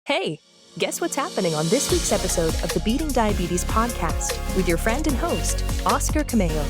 Hey, guess what's happening on this week's episode of the Beating Diabetes podcast with your friend and host, Oscar Camejo.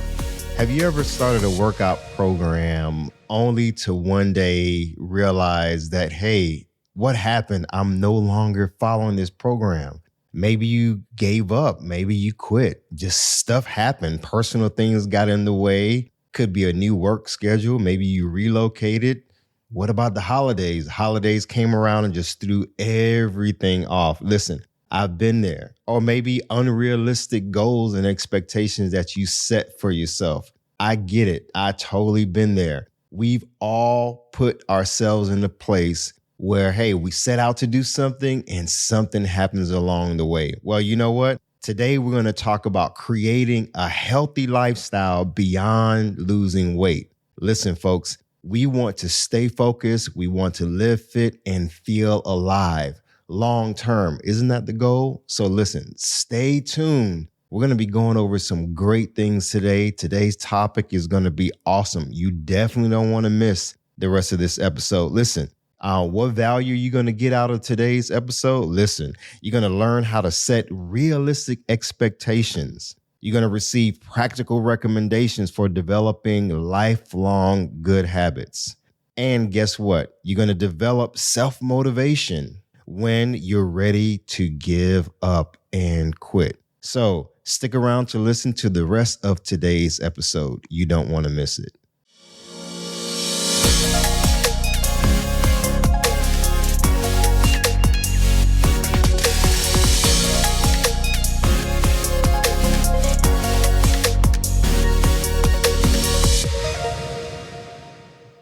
Have you ever started a workout program only to one day realize that, hey, what happened? I'm no longer following this program. Maybe you gave up. Maybe you quit. Just stuff happened. Personal things got in the way. Could be a new work schedule. Maybe you relocated. What about the holidays? Holidays came around and just threw everything off. Listen, I've been there. Or maybe unrealistic goals and expectations that you set for yourself. I get it. I totally been there. We've all put ourselves in a place where, hey, we set out to do something and something happens along the way. Well, you know what? Today, we're going to talk about creating a healthy lifestyle beyond losing weight. Listen, folks, we want to stay focused. We want to live fit and feel alive long term. Isn't that the goal? So listen, stay tuned. We're going to be going over some great things today. Today's topic is going to be awesome. You definitely don't want to miss the rest of this episode. Listen, what value are you going to get out of today's episode? Listen, you're going to learn how to set realistic expectations. You're going to receive practical recommendations for developing lifelong good habits. And guess what? You're going to develop self-motivation when you're ready to give up and quit. So stick around to listen to the rest of today's episode. You don't want to miss it.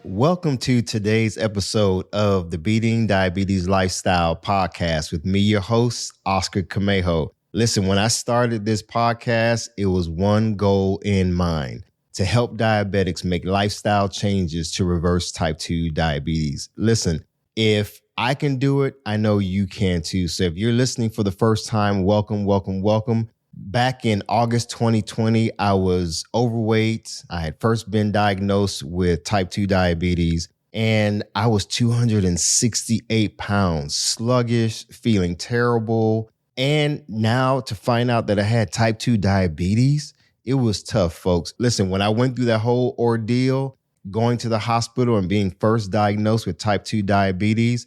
Welcome to today's episode of the Beating Diabetes Lifestyle podcast with me, your host, Oscar Camejo. Listen, when I started this podcast, it was one goal in mind: to help diabetics make lifestyle changes to reverse type 2 diabetes. Listen, if I can do it, I know you can too. So if you're listening for the first time, welcome, welcome, welcome. Back in August 2020, I was overweight. I had first been diagnosed with type 2 diabetes, and I was 268 pounds, sluggish, feeling terrible. And now to find out that I had type 2 diabetes, it was tough, folks. Listen, when I went through that whole ordeal, going to the hospital and being first diagnosed with type 2 diabetes,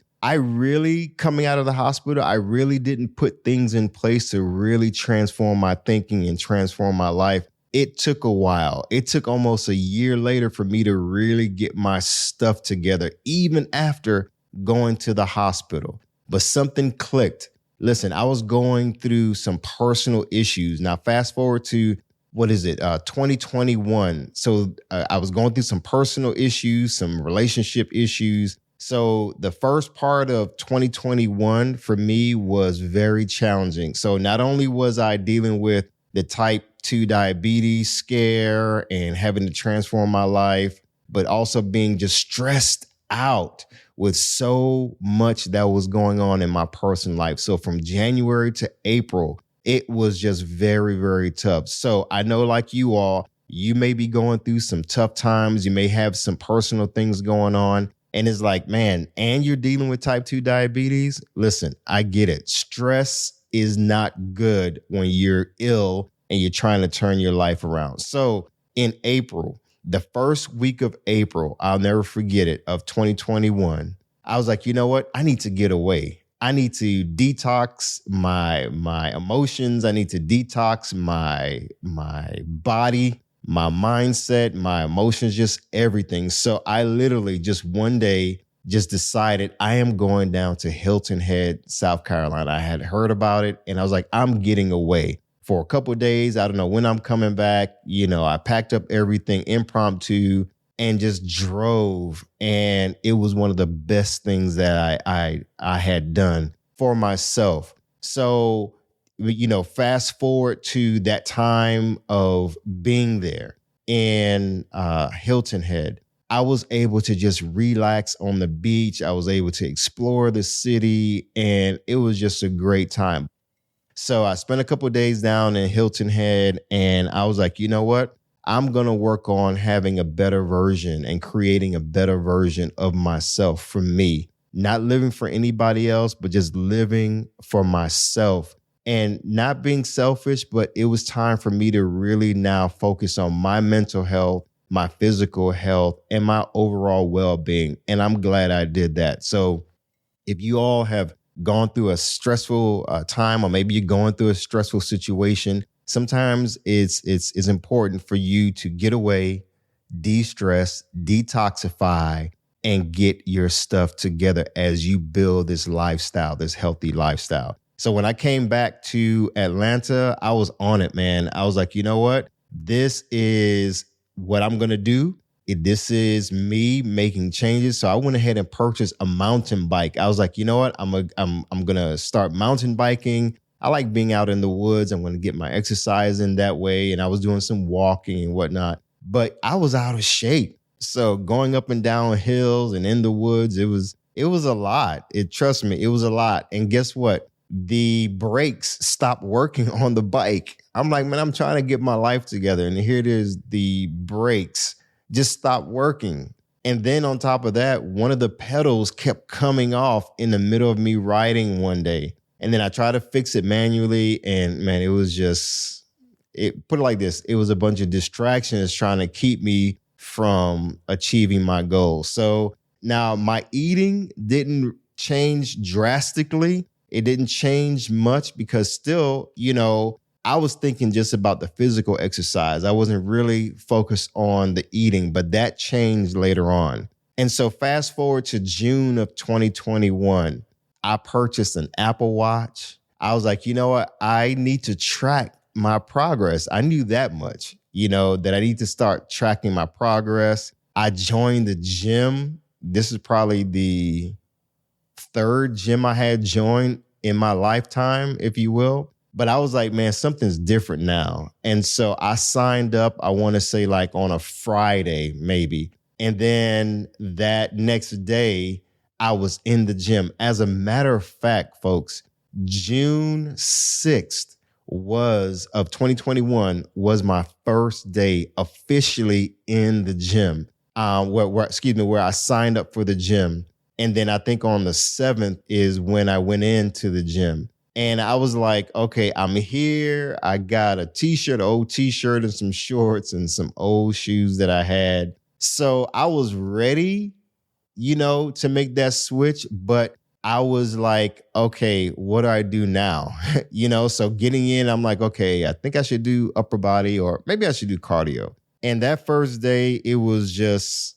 coming out of the hospital, I really didn't put things in place to really transform my thinking and transform my life. It took a while. It took almost a year later for me to really get my stuff together, even after going to the hospital. But something clicked. Listen, I was going through some personal issues. Now, fast forward to 2021. So I was going through some personal issues, some relationship issues. So the first part of 2021 for me was very challenging. So not only was I dealing with the type 2 diabetes scare and having to transform my life, but also being just stressed out with so much that was going on in my personal life. So from January to April, it was just very, very tough. So I know, like you all, you may be going through some tough times. You may have some personal things going on. And it's like, man, and you're dealing with type 2 diabetes. Listen, I get it. Stress is not good when you're ill and you're trying to turn your life around. So in April, the first week of April, I'll never forget it, of 2021, I was like, you know what? I need to get away. I need to detox my emotions. I need to detox my body, my mindset, my emotions, just everything. So I literally just one day just decided I am going down to Hilton Head, South Carolina. I had heard about it and I was like, I'm getting away for a couple of days. I don't know when I'm coming back. You know, I packed up everything impromptu and just drove. And it was one of the best things that I had done for myself. So, you know, fast forward to that time of being there in Hilton Head, I was able to just relax on the beach. I was able to explore the city, and it was just a great time. So I spent a couple of days down in Hilton Head, and I was like, you know what? I'm going to work on having a better version and creating a better version of myself for me. not living for anybody else, but just living for myself and not being selfish. But it was time for me to really now focus on my mental health, my physical health, and my overall well-being. And I'm glad I did that. So if you all have gone through a stressful time, or maybe you're going through a stressful situation, sometimes it's important for you to get away, de-stress, detoxify, and get your stuff together as you build this lifestyle, this healthy lifestyle. So when I came back to Atlanta, I was on it, man. I was like, you know what? This is what I'm going to do. This is me making changes. So I went ahead and purchased a mountain bike. I was like, you know what? I'm going to start mountain biking. I like being out in the woods. I'm going to get my exercise in that way. And I was doing some walking and whatnot, but I was out of shape. So going up and down hills and in the woods, it was a lot. Trust me, it was a lot. And guess what? The brakes stopped working on the bike. I'm like, man, I'm trying to get my life together. And here it is, the brakes just stopped working. And then on top of that, one of the pedals kept coming off in the middle of me riding one day. And then I tried to fix it manually. And man, it was just, put it like this. It was a bunch of distractions trying to keep me from achieving my goals. So now my eating didn't change drastically. It didn't change much because still, I was thinking just about the physical exercise. I wasn't really focused on the eating, but that changed later on. And so fast forward to June of 2021, I purchased an Apple Watch. I was like, you know what? I need to track my progress. I knew that much, that I need to start tracking my progress. I joined the gym. This is probably the third gym I had joined in my lifetime, if you will. But I was like, man, something's different now. And so I signed up, I want to say like on a Friday, maybe. And then that next day, I was in the gym. As a matter of fact, folks, June 6th of 2021 was my first day officially in the gym, where I signed up for the gym. And then I think on the 7th is when I went into the gym. And I was like, okay, I'm here. I got a t-shirt, an old t-shirt and some shorts and some old shoes that I had. So I was ready, to make that switch. But I was like, okay, what do I do now? So getting in, I'm like, okay, I think I should do upper body or maybe I should do cardio. And that first day, it was just,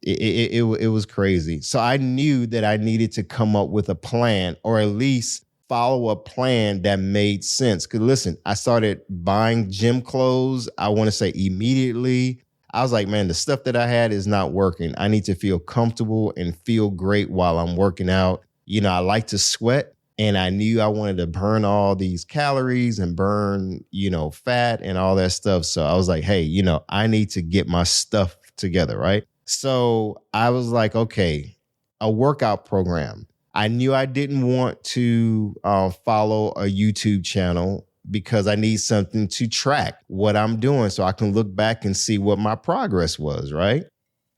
it was crazy. So I knew that I needed to come up with a plan or at least follow a plan that made sense. Because listen, I started buying gym clothes. I want to say immediately. I was like, man, the stuff that I had is not working. I need to feel comfortable and feel great while I'm working out. I like to sweat and I knew I wanted to burn all these calories and burn, fat and all that stuff. So I was like, hey, I need to get my stuff together, right? So I was like, okay, a workout program. I knew I didn't want to follow a YouTube channel because I need something to track what I'm doing so I can look back and see what my progress was, right?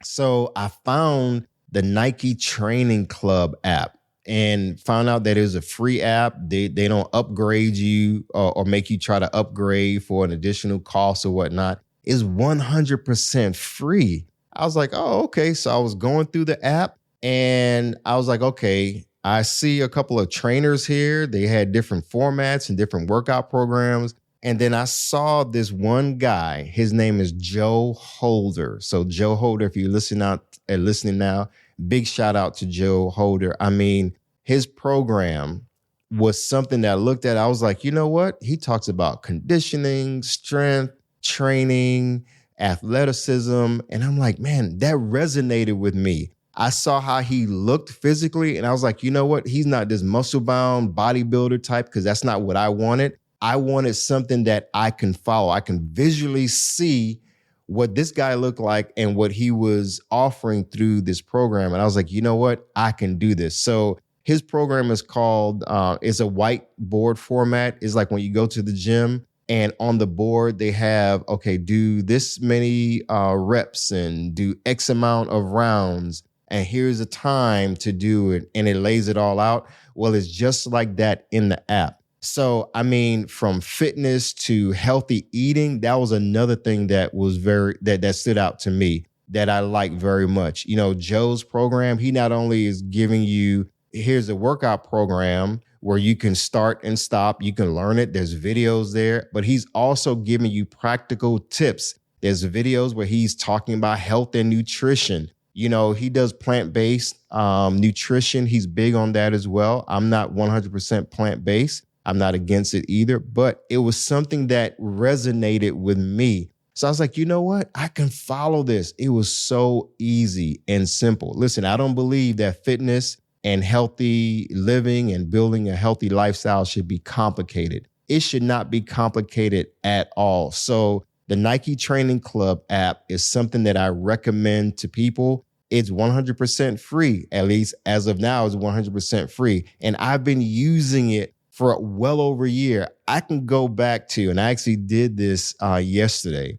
So I found the Nike Training Club app and found out that it was a free app. They don't upgrade you or make you try to upgrade for an additional cost or whatnot. It's 100% free. I was like, oh, okay. So I was going through the app and I was like, okay, I see a couple of trainers here. They had different formats and different workout programs. And then I saw this one guy. His name is Joe Holder. So Joe Holder, if you're listening now, big shout out to Joe Holder. I mean, his program was something that I looked at. I was like, you know what? He talks about conditioning, strength, training, athleticism. And I'm like, man, that resonated with me. I saw how he looked physically and I was like, you know what? He's not this muscle bound bodybuilder type because that's not what I wanted. I wanted something that I can follow. I can visually see what this guy looked like and what he was offering through this program. And I was like, you know what? I can do this. So his program is called, it's a whiteboard format. It's like when you go to the gym and on the board, they have, okay, do this many reps and do X amount of rounds. and here's a time to do it, and it lays it all out. Well, it's just like that in the app. So, I mean, from fitness to healthy eating, that was another thing that was that stood out to me that I like very much. You know, Joe's program, he not only is giving you, here's a workout program where you can start and stop, you can learn it, there's videos there, but he's also giving you practical tips. There's videos where he's talking about health and nutrition. You know, he does plant-based nutrition. He's big on that as well. I'm not 100% plant-based. I'm not against it either, but it was something that resonated with me. So I was like, you know what? I can follow this. It was so easy and simple. Listen, I don't believe that fitness and healthy living and building a healthy lifestyle should be complicated. It should not be complicated at all. So the Nike Training Club app is something that I recommend to people. It's 100% free, at least as of now, it's 100% free. And I've been using it for well over a year. I can go back to, and I actually did this yesterday.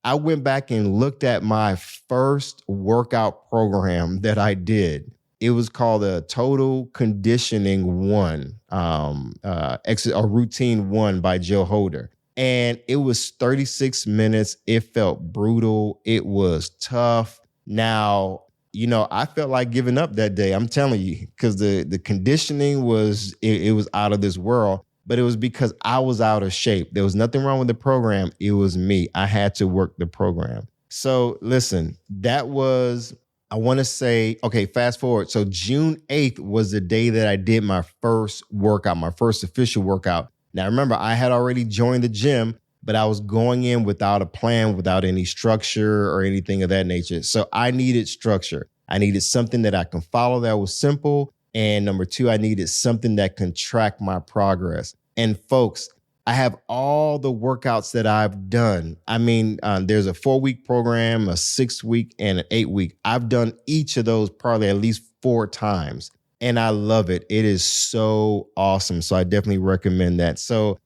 I went back and looked at my first workout program that I did. It was called a Total Conditioning 1, or Routine 1 by Joe Holder. And it was 36 minutes. It felt brutal. It was tough. Now, you know, I felt like giving up that day. I'm telling you, because the conditioning was, it was out of this world, but it was because I was out of shape. There was nothing wrong with the program. It was me. I had to work the program. So listen, that was, I want to say, okay, fast forward. So June 8th was the day that I did my first workout, my first official workout. Now, remember, I had already joined the gym, but I was going in without a plan, without any structure or anything of that nature. So I needed structure. I needed something that I can follow that was simple. And number two, I needed something that can track my progress. And folks, I have all the workouts that I've done. I mean, there's a 4-week program, a 6-week, and an 8-week. I've done each of those probably at least 4 times. And I love it. It is so awesome. So I definitely recommend that. So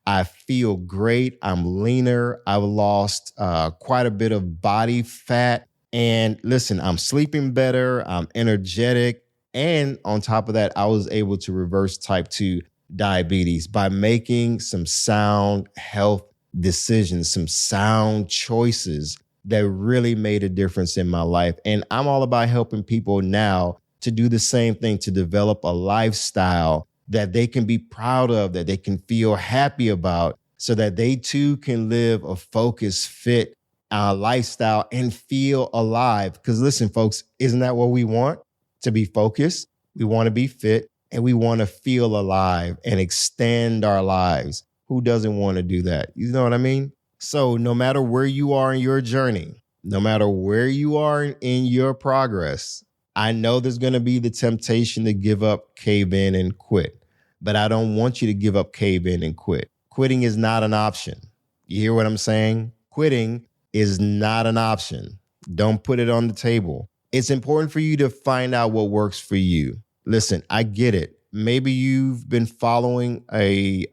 I feel great. I'm leaner. I've lost quite a bit of body fat. And listen, I'm sleeping better. I'm energetic. And on top of that, I was able to reverse type 2 diabetes by making some sound health decisions, some sound choices that really made a difference in my life. And I'm all about helping people now to do the same thing, to develop a lifestyle that they can be proud of, that they can feel happy about, so that they too can live a focused, fit lifestyle and feel alive. Because listen, folks, isn't that what we want? To be focused, we want to be fit, and we want to feel alive and extend our lives. Who doesn't want to do that? You know what I mean? So no matter where you are in your journey, no matter where you are in your progress, I know there's going to be the temptation to give up, cave in, and quit. But I don't want you to give up, cave in, and quit. Quitting is not an option. You hear what I'm saying? Quitting is not an option. Don't put it on the table. It's important for you to find out what works for you. Listen, I get it. Maybe you've been following a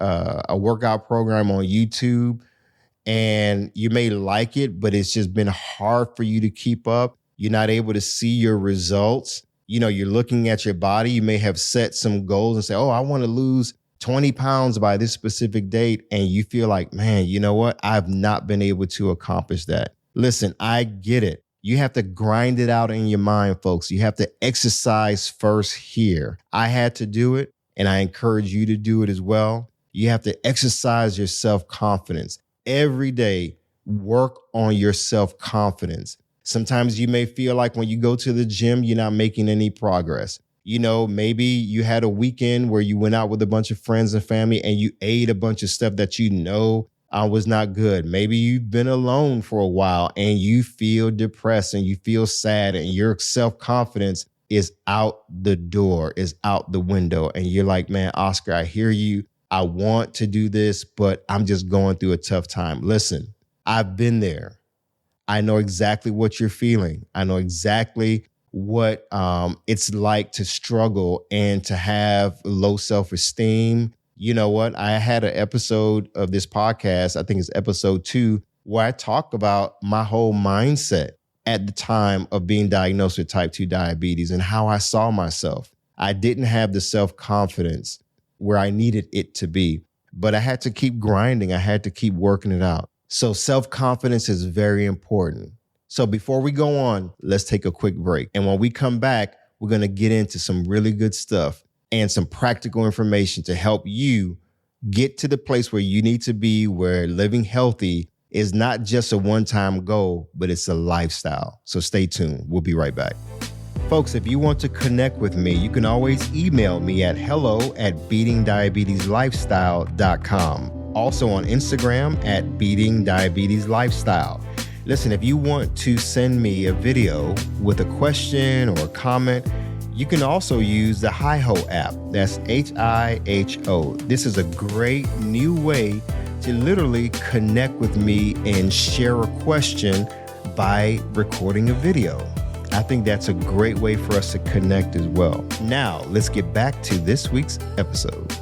workout program on YouTube and you may like it, but it's just been hard for you to keep up. You're not able to see your results. You know, you're looking at your body. You may have set some goals and say, oh, I want to lose 20 pounds by this specific date. And you feel like, man, you know what? I've not been able to accomplish that. Listen, I get it. You have to grind it out in your mind, folks. You have to exercise first here. I had to do it, and I encourage you to do it as well. You have to exercise your self-confidence. Every day, work on your self-confidence. Sometimes you may feel like when you go to the gym, you're not making any progress. You know, maybe you had a weekend where you went out with a bunch of friends and family and you ate a bunch of stuff that you know was not good. Maybe you've been alone for a while and you feel depressed and you feel sad and your self-confidence is out the door, is out the window. And you're like, man, Oscar, I hear you. I want to do this, but I'm just going through a tough time. Listen, I've been there. I know exactly what you're feeling. I know exactly what it's like to struggle and to have low self-esteem. You know what? I had an episode of this podcast, I think it's episode 2, where I talk about my whole mindset. at the time of being diagnosed with type 2 diabetes and how I saw myself. I didn't have the self-confidence where I needed it to be, but I had to keep grinding. I had to keep working it out. So self-confidence is very important. So before we go on, let's take a quick break. And when we come back, we're going to get into some really good stuff and some practical information to help you get to the place where you need to be, where living healthy is not just a one-time goal, but it's a lifestyle. So stay tuned. We'll be right back. Folks, if you want to connect with me, you can always email me at hello@beatingdiabetieslifestyle.com. Also on Instagram at beatingdiabetieslifestyle. Listen, if you want to send me a video with a question or a comment, you can also use the HiHo app. That's HiHo. This is a great new way to literally connect with me and share a question by recording a video. I think that's a great way for us to connect as well. Now, let's get back to this week's episode.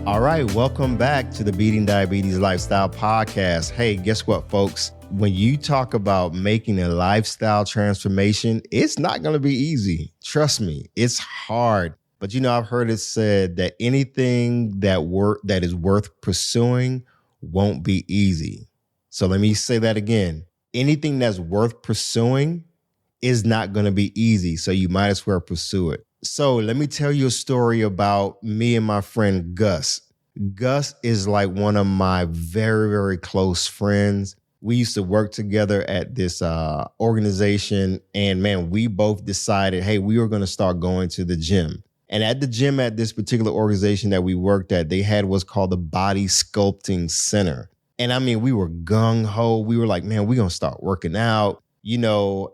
All right, welcome back to the Beating Diabetes Lifestyle Podcast. Hey, guess what, folks? When you talk about making a lifestyle transformation, it's not going to be easy. Trust me, it's hard. But I've heard it said that anything that is worth pursuing won't be easy. So let me say that again. Anything that's worth pursuing is not going to be easy. So you might as well pursue it. So let me tell you a story about me and my friend Gus. Gus is like one of my very, very close friends. We used to work together at this organization. And man, we both decided, hey, we were going to start going to the gym. And at the gym at this particular organization that we worked at, they had what's called the Body Sculpting Center. And I mean, we were gung-ho. We were like, man, we're going to start working out,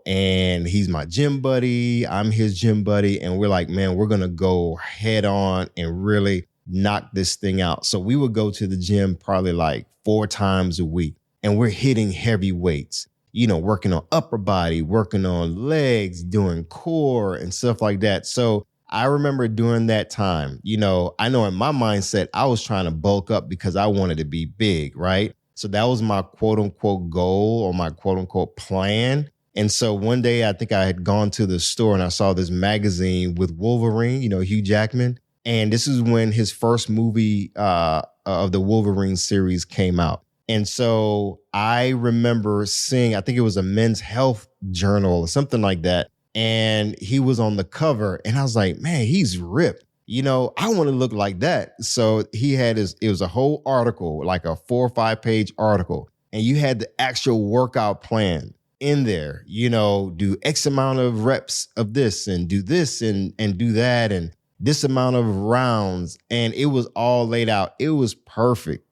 and he's my gym buddy. I'm his gym buddy. And we're like, man, we're going to go head on and really knock this thing out. So we would go to the gym probably like 4 times a week. And we're hitting heavy weights, working on upper body, working on legs, doing core and stuff like that. So I remember during that time, I know in my mindset, I was trying to bulk up because I wanted to be big, right? So that was my quote unquote goal or my quote unquote plan. And so one day I think I had gone to the store and I saw this magazine with Wolverine, Hugh Jackman. And this is when his first movie of the Wolverine series came out. And so I remember seeing, I think it was a Men's Health journal or something like that. And he was on the cover and I was like, man, he's ripped. I want to look like that. So he had it was a whole article, like a 4 or 5 page article. And you had the actual workout plan in there, do X amount of reps of this and do this and do that and this amount of rounds. And it was all laid out. It was perfect.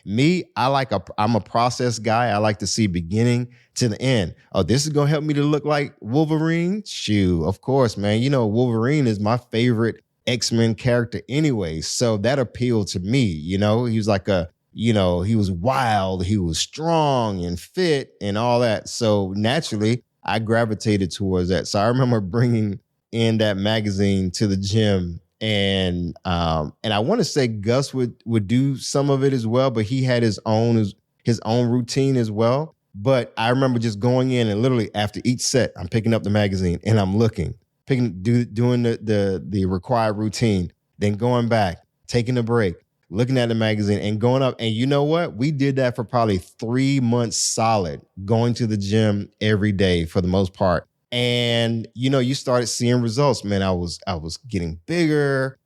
Me, I'm a process guy. I like to see beginning to the end. Oh, this is going to help me to look like Wolverine? Shoo, of course, man. Wolverine is my favorite X-Men character anyway. So that appealed to me. He was like he was wild, he was strong and fit and all that. So naturally, I gravitated towards that. So I remember bringing in that magazine to the gym. And I want to say Gus would do some of it as well, but he had his own routine as well. But I remember just going in and literally after each set, I'm picking up the magazine and I'm doing the required routine, then going back, taking a break, looking at the magazine and going up. And you know what? We did that for probably 3 months solid, going to the gym every day for the most part. And, you started seeing results, man. I was getting bigger,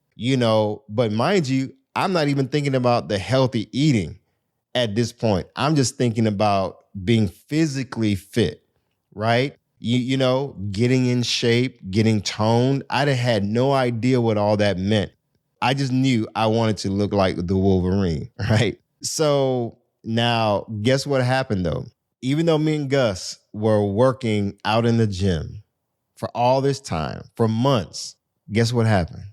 but mind you, I'm not even thinking about the healthy eating at this point. I'm just thinking about being physically fit, right? Getting in shape, getting toned. I had no idea what all that meant. I just knew I wanted to look like the Wolverine, right? So now guess what happened though? Even though me and Gus were working out in the gym for all this time, for months, guess what happened?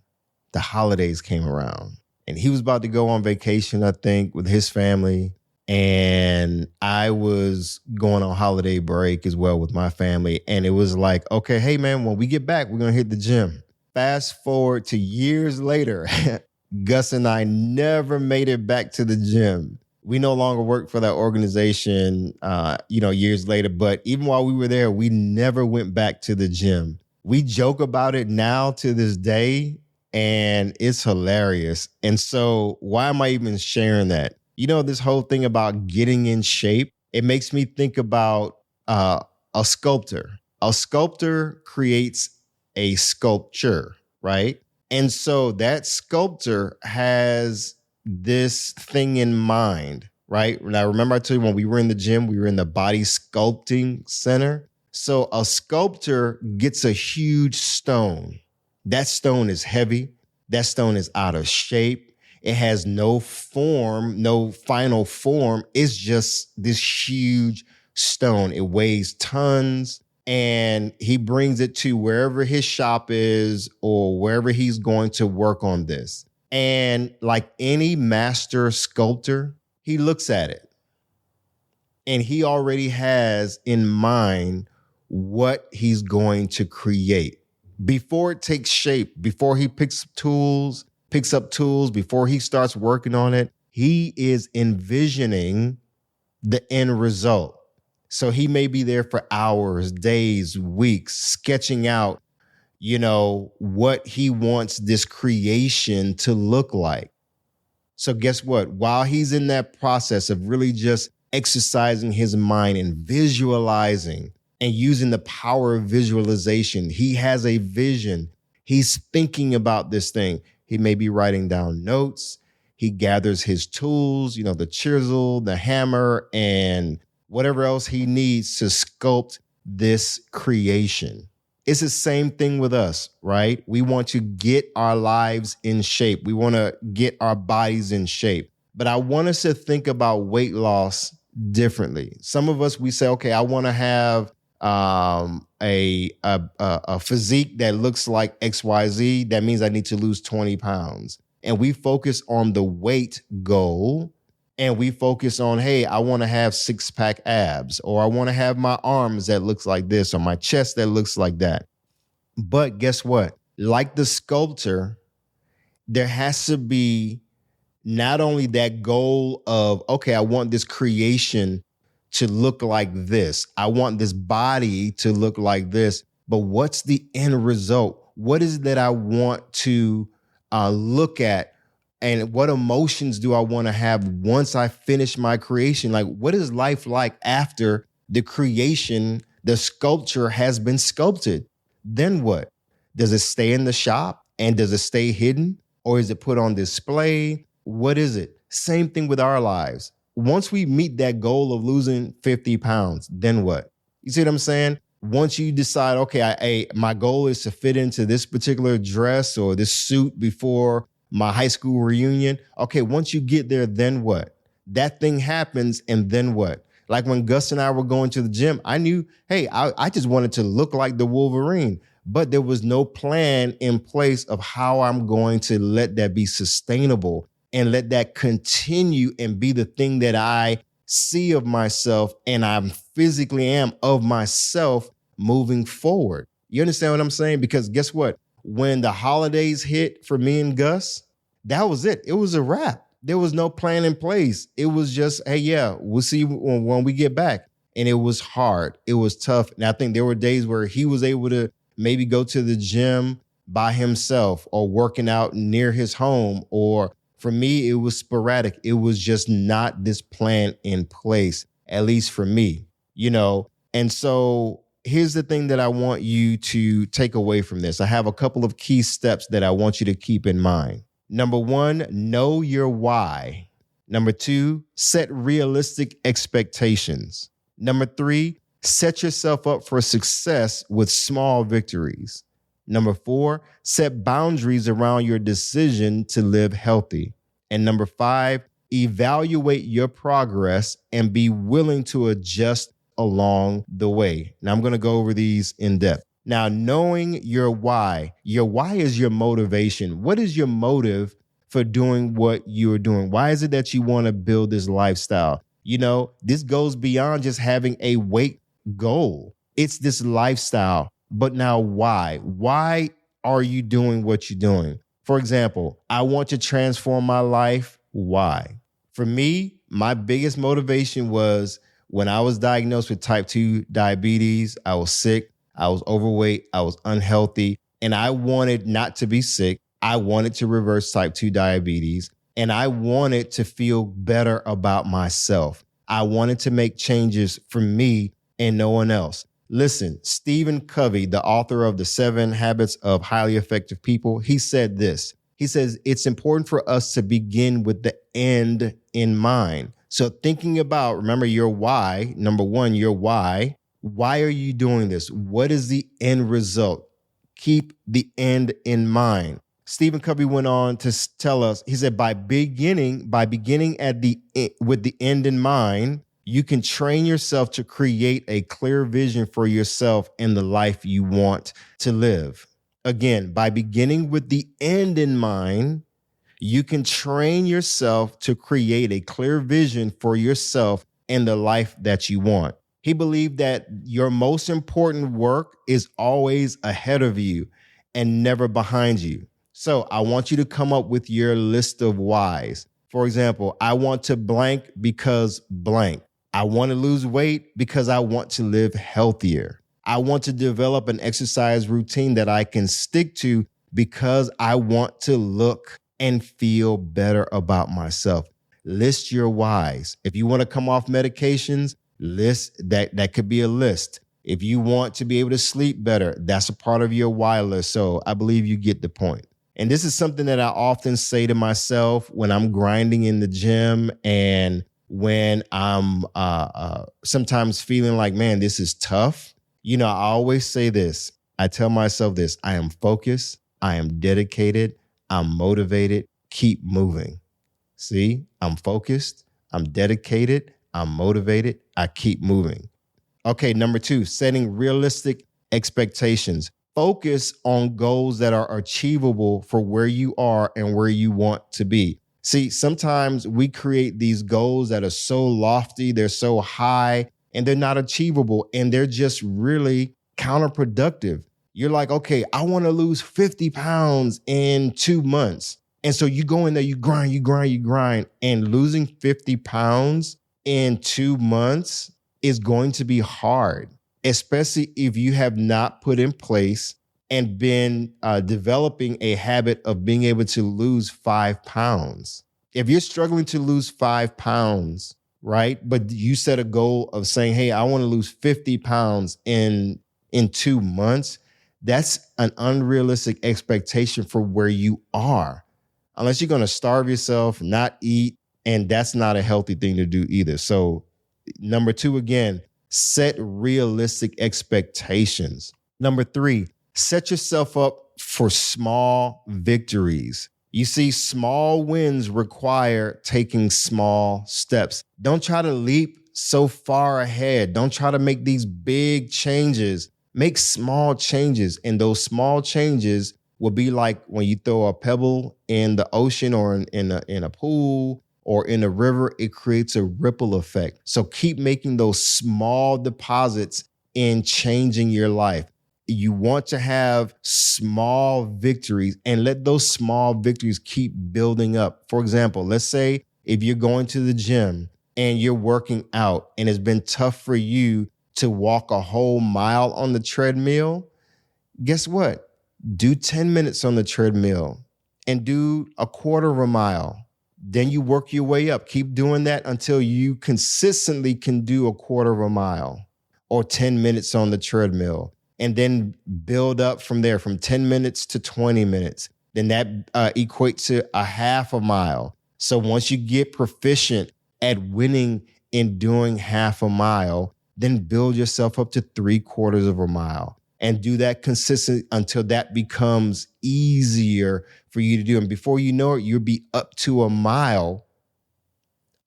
The holidays came around and he was about to go on vacation, I think, with his family. And I was going on holiday break as well with my family. And it was like, okay, hey man, when we get back, we're going to hit the gym. Fast forward to years later, Gus and I never made it back to the gym. We no longer work for that organization, years later. But even while we were there, we never went back to the gym. We joke about it now to this day, and it's hilarious. And so why am I even sharing that? This whole thing about getting in shape, it makes me think about a sculptor. A sculptor creates a sculpture, right? And so that sculptor has this thing in mind, right? Now, remember I told you when we were in the gym, we were in the body sculpting center. So a sculptor gets a huge stone. That stone is heavy. That stone is out of shape. It has no form, no final form. It's just this huge stone. It weighs tons. And he brings it to wherever his shop is or wherever he's going to work on this. And like any master sculptor, he looks at it and he already has in mind what he's going to create. Before it takes shape, before he picks up tools, before he starts working on it, he is envisioning the end result. So he may be there for hours, days, weeks, sketching out, what he wants this creation to look like. So guess what? While he's in that process of really just exercising his mind and visualizing and using the power of visualization, he has a vision. He's thinking about this thing. He may be writing down notes. He gathers his tools, the chisel, the hammer, and whatever else he needs to sculpt this creation. It's the same thing with us, right? We want to get our lives in shape. We want to get our bodies in shape. But I want us to think about weight loss differently. Some of us, we say, okay, I want to have a physique that looks like XYZ. That means I need to lose 20 pounds. And we focus on the weight goal. And we focus on, hey, I want to have 6-pack abs, or I want to have my arms that looks like this, or my chest that looks like that. But guess what? Like the sculptor, there has to be not only that goal of, okay, I want this creation to look like this. I want this body to look like this. But what's the end result? What is it that I want to look at? And what emotions do I want to have once I finish my creation? Like, what is life like after the creation, the sculpture has been sculpted? Then what? Does it stay in the shop and does it stay hidden? Or is it put on display? What is it? Same thing with our lives. Once we meet that goal of losing 50 pounds, then what? You see what I'm saying? Once you decide, okay, my goal is to fit into this particular dress or this suit before my high school reunion. Okay, once you get there, then what? That thing happens, and then what? Like when Gus and I were going to the gym, I knew, hey, I just wanted to look like the Wolverine, but there was no plan in place of how I'm going to let that be sustainable and let that continue and be the thing that I see of myself and I physically am of myself moving forward. You understand what I'm saying? Because guess what? When the holidays hit for me and Gus, that was it. It was a wrap. There was no plan in place. It was just, hey, yeah, we'll see when we get back. And it was hard. It was tough. And I think there were days where he was able to maybe go to the gym by himself or working out near his home. Or for me, it was sporadic. It was just not this plan in place, at least for me, And so here's the thing that I want you to take away from this. I have a couple of key steps that I want you to keep in mind. Number 1, know your why. Number 2, set realistic expectations. Number 3, set yourself up for success with small victories. Number 4, set boundaries around your decision to live healthy. And number 5, evaluate your progress and be willing to adjust along the way. Now, I'm going to go over these in depth. Now, knowing your why is your motivation. What is your motive for doing what you're doing? Why is it that you want to build this lifestyle? This goes beyond just having a weight goal. It's this lifestyle. But now why? Why are you doing what you're doing? For example, I want to transform my life. Why? For me, my biggest motivation was when I was diagnosed with type 2 diabetes. I was sick, I was overweight, I was unhealthy, and I wanted not to be sick. I wanted to reverse type 2 diabetes, and I wanted to feel better about myself. I wanted to make changes for me and no one else. Listen, Stephen Covey, the author of The 7 Habits of Highly Effective People, he said this. He says, it's important for us to begin with the end in mind. So thinking about, remember your why, number one, your why. Why are you doing this? What is the end result? Keep the end in mind. Stephen Covey went on to tell us, he said, by beginning with the end in mind, you can train yourself to create a clear vision for yourself and the life you want to live. Again, by beginning with the end in mind, you can train yourself to create a clear vision for yourself and the life that you want. He believed that your most important work is always ahead of you and never behind you. So I want you to come up with your list of whys. For example, I want to blank because blank. I want to lose weight because I want to live healthier. I want to develop an exercise routine that I can stick to because I want to look and feel better about myself. List your whys. If you want to come off medications, list that could be a list. If you want to be able to sleep better, that's a part of your why list. So I believe you get the point. And this is something that I often say to myself when I'm grinding in the gym and when I'm sometimes feeling like, man, this is tough. You know, I always say this. I tell myself this. I am focused. I am dedicated. I'm motivated. Keep moving. See, I'm focused. I'm dedicated. I'm motivated. I keep moving. Okay, number 2, setting realistic expectations. Focus on goals that are achievable for where you are and where you want to be. See, sometimes we create these goals that are so lofty, they're so high, and they're not achievable, and they're just really counterproductive. You're like, okay, I want to lose 50 pounds in 2 months. And so you go in there, you grind, and losing 50 pounds in 2 months is going to be hard, especially if you have not put in place and been developing a habit of being able to lose 5 pounds. If you're struggling to lose 5 pounds, right, but you set a goal of saying, hey, I want to lose 50 pounds in 2 months, that's an unrealistic expectation for where you are. Unless you're going to starve yourself, not eat, and that's not a healthy thing to do either. So number 2, again, set realistic expectations. Number 3, set yourself up for small victories. You see, small wins require taking small steps. Don't try to leap so far ahead. Don't try to make these big changes. Make small changes, and those small changes will be like when you throw a pebble in the ocean or in a pool or in a river. It creates a ripple effect. So keep making those small deposits in changing your life. You want to have small victories and let those small victories keep building up. For example, let's say if you're going to the gym and you're working out and it's been tough for you to walk a whole mile on the treadmill, guess what? Do 10 minutes on the treadmill and do a quarter of a mile. Then you work your way up. Keep doing that until you consistently can do a quarter of a mile or 10 minutes on the treadmill. And then build up from there, from 10 minutes to 20 minutes. Then that equates to a half a mile. So once you get proficient at winning in doing half a mile, then build yourself up to 3/4 of a mile. And do that consistently until that becomes easier for you to do. And before you know it, you'll be up to a mile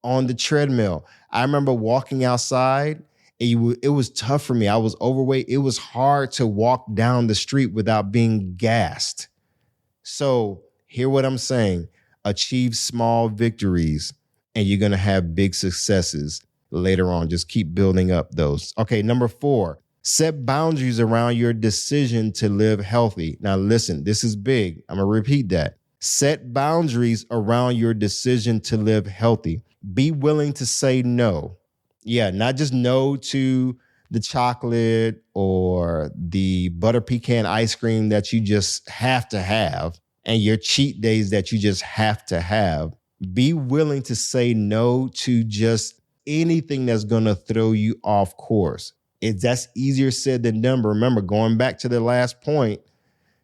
on the treadmill. I remember walking outside. It was tough for me. I was overweight. It was hard to walk down the street without being gassed. So hear what I'm saying. Achieve small victories and you're going to have big successes later on. Just keep building up those. Okay, number 4, set boundaries around your decision to live healthy. Now listen, this is big. I'm going to repeat that. Set boundaries around your decision to live healthy. Be willing to say no. Yeah, not just no to the chocolate or the butter pecan ice cream that you just have to have and your cheat days that you just have to have. Be willing to say no to just anything that's going to throw you off course. That's easier said than done. But remember, going back to the last point,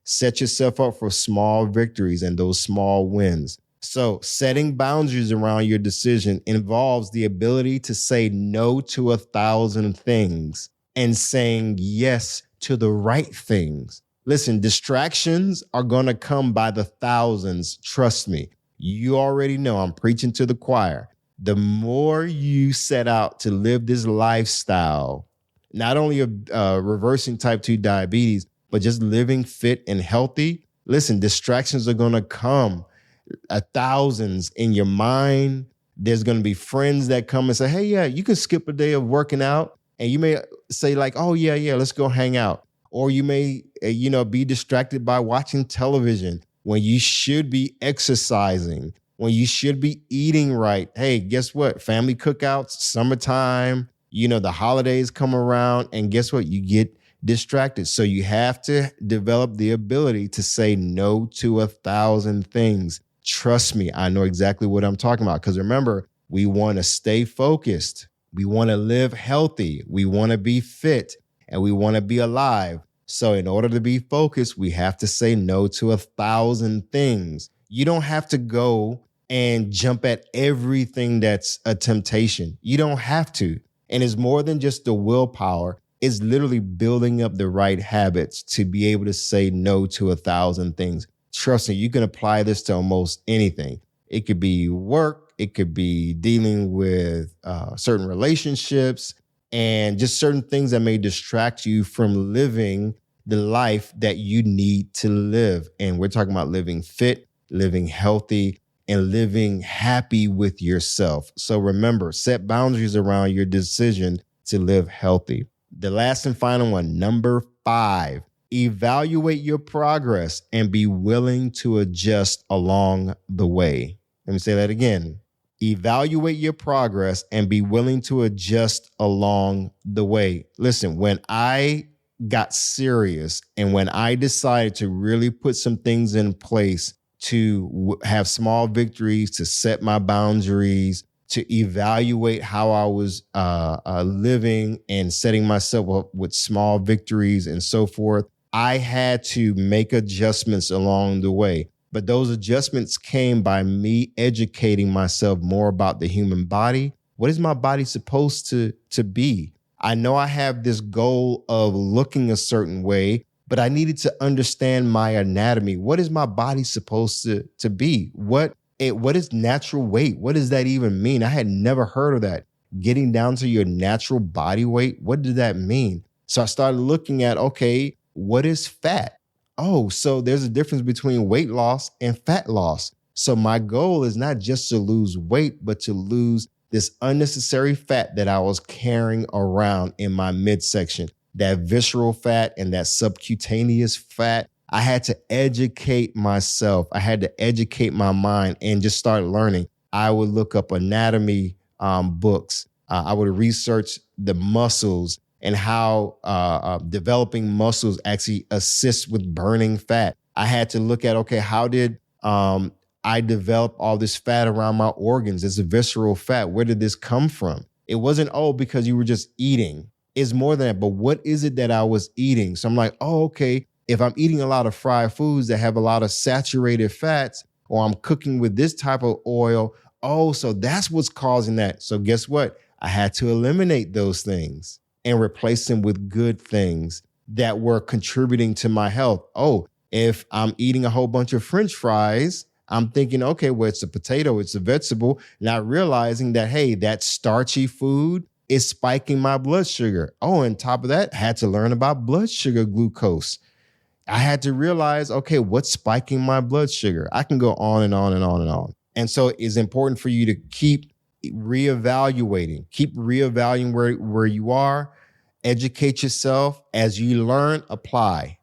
set yourself up for small victories and those small wins. So setting boundaries around your decision involves the ability to say no to 1,000 things and saying yes to the right things. Listen, distractions are going to come by the thousands. Trust me. You already know I'm preaching to the choir. The more you set out to live this lifestyle, not only of reversing type 2 diabetes, but just living fit and healthy, listen, distractions are going to come. Thousands in your mind. There's going to be friends that come and say, hey, yeah, you can skip a day of working out. And you may say like, oh, yeah, let's go hang out. Or you may, be distracted by watching television when you should be exercising, when you should be eating right. Hey, guess what? Family cookouts, summertime, the holidays come around, and guess what? You get distracted. So you have to develop the ability to say no to 1,000 things. Trust me, I know exactly what I'm talking about. Because remember, we want to stay focused. We want to live healthy. We want to be fit, and we want to be alive. So in order to be focused, we have to say no to 1,000 things. You don't have to go and jump at everything that's a temptation. You don't have to. And it's more than just the willpower. It's literally building up the right habits to be able to say no to 1,000 things. Trust me, you can apply this to almost anything. It could be work. It could be dealing with certain relationships and just certain things that may distract you from living the life that you need to live. And we're talking about living fit, living healthy, and living happy with yourself. So remember, set boundaries around your decision to live healthy. The last and final one, number 5, evaluate your progress and be willing to adjust along the way. Let me say that again. Evaluate your progress and be willing to adjust along the way. Listen, when I got serious and when I decided to really put some things in place to have small victories, to set my boundaries, to evaluate how I was living and setting myself up with small victories and so forth, I had to make adjustments along the way. But those adjustments came by me educating myself more about the human body. What is my body supposed to be? I know I have this goal of looking a certain way, but I needed to understand my anatomy. What is my body supposed to be? What is natural weight? What does that even mean? I had never heard of that. Getting down to your natural body weight. What did that mean? So I started looking at, okay, what is fat? Oh, so there's a difference between weight loss and fat loss. So my goal is not just to lose weight, but to lose this unnecessary fat that I was carrying around in my midsection, that visceral fat and that subcutaneous fat. I had to educate myself. I had to educate my mind and just start learning. I would look up anatomy books. I would research the muscles and how developing muscles actually assists with burning fat. I had to look at, okay, how did I develop all this fat around my organs? It's a visceral fat. Where did this come from? It wasn't, because you were just eating. It's more than that. But what is it that I was eating? So I'm like, okay, if I'm eating a lot of fried foods that have a lot of saturated fats, or I'm cooking with this type of oil, so that's what's causing that. So guess what? I had to eliminate those things and replace them with good things that were contributing to my health. If I'm eating a whole bunch of French fries, I'm thinking, okay, well, it's a potato, it's a vegetable, not realizing that, hey, that starchy food is spiking my blood sugar. On top of that, I had to learn about blood sugar glucose. I had to realize, okay, what's spiking my blood sugar? I can go on and on and on and on. And so it's important for you to keep reevaluating where you are, educate yourself. As you learn, apply.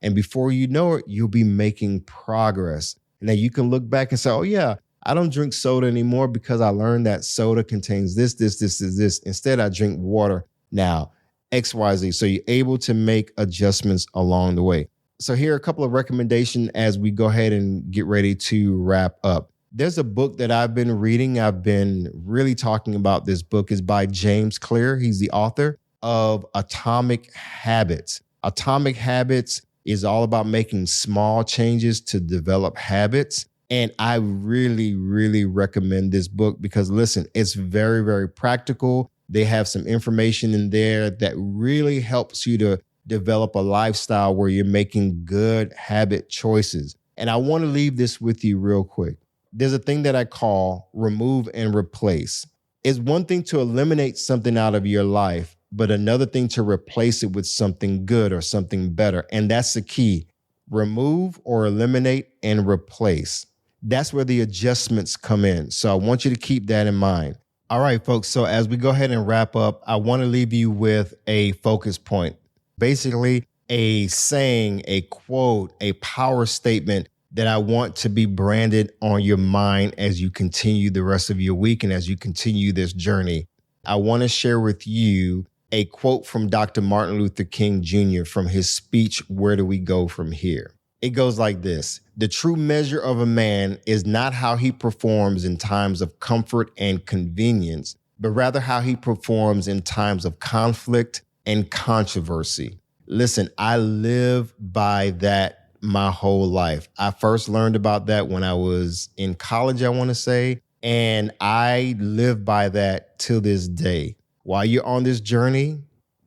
And before you know it, you'll be making progress. And then you can look back and say, oh yeah, I don't drink soda anymore because I learned that soda contains this. Instead, I drink water now, XYZ. So you're able to make adjustments along the way. So here are a couple of recommendations as we go ahead and get ready to wrap up. There's a book that I've been reading. I've been really talking about this book. Is by James Clear. He's the author of Atomic Habits. Atomic Habits is all about making small changes to develop habits. And I really, really recommend this book because, listen, it's very, very practical. They have some information in there that really helps you to develop a lifestyle where you're making good habit choices. And I want to leave this with you real quick. There's a thing that I call remove and replace. It's one thing to eliminate something out of your life, but another thing to replace it with something good or something better. And that's the key. Remove or eliminate and replace. That's where the adjustments come in. So I want you to keep that in mind. All right, folks. So as we go ahead and wrap up, I want to leave you with a focus point. Basically, a saying, a quote, a power statement that I want to be branded on your mind as you continue the rest of your week and as you continue this journey. I want to share with you a quote from Dr. Martin Luther King Jr. from his speech, Where Do We Go From Here? It goes like this. The true measure of a man is not how he performs in times of comfort and convenience, but rather how he performs in times of conflict and controversy. Listen, I live by that my whole life. I first learned about that when I was in college, I want to say, and I live by that till this day. While you're on this journey,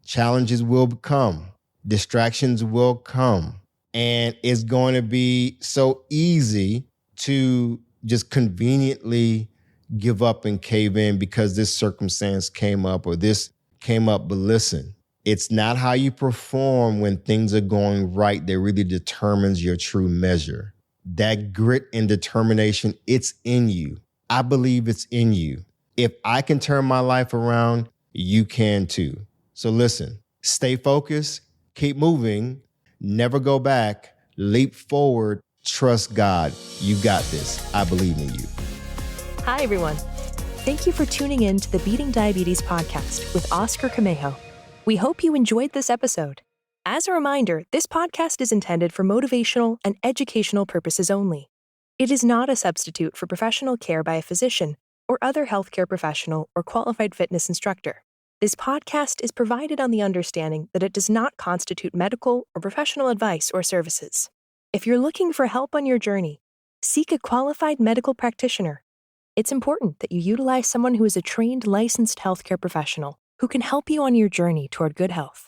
challenges will come, distractions will come, and it's going to be so easy to just conveniently give up and cave in because this circumstance came up or this came up. But listen, it's not how you perform when things are going right that really determines your true measure. That grit and determination, it's in you. I believe it's in you. If I can turn my life around, you can too. So listen, stay focused, keep moving, never go back, leap forward, trust God. You got this. I believe in you. Hi, everyone. Thank you for tuning in to the Beating Diabetes podcast with Oscar Camejo. We hope you enjoyed this episode. As a reminder, this podcast is intended for motivational and educational purposes only. It is not a substitute for professional care by a physician or other healthcare professional or qualified fitness instructor. This podcast is provided on the understanding that it does not constitute medical or professional advice or services. If you're looking for help on your journey, seek a qualified medical practitioner. It's important that you utilize someone who is a trained, licensed healthcare professional who can help you on your journey toward good health.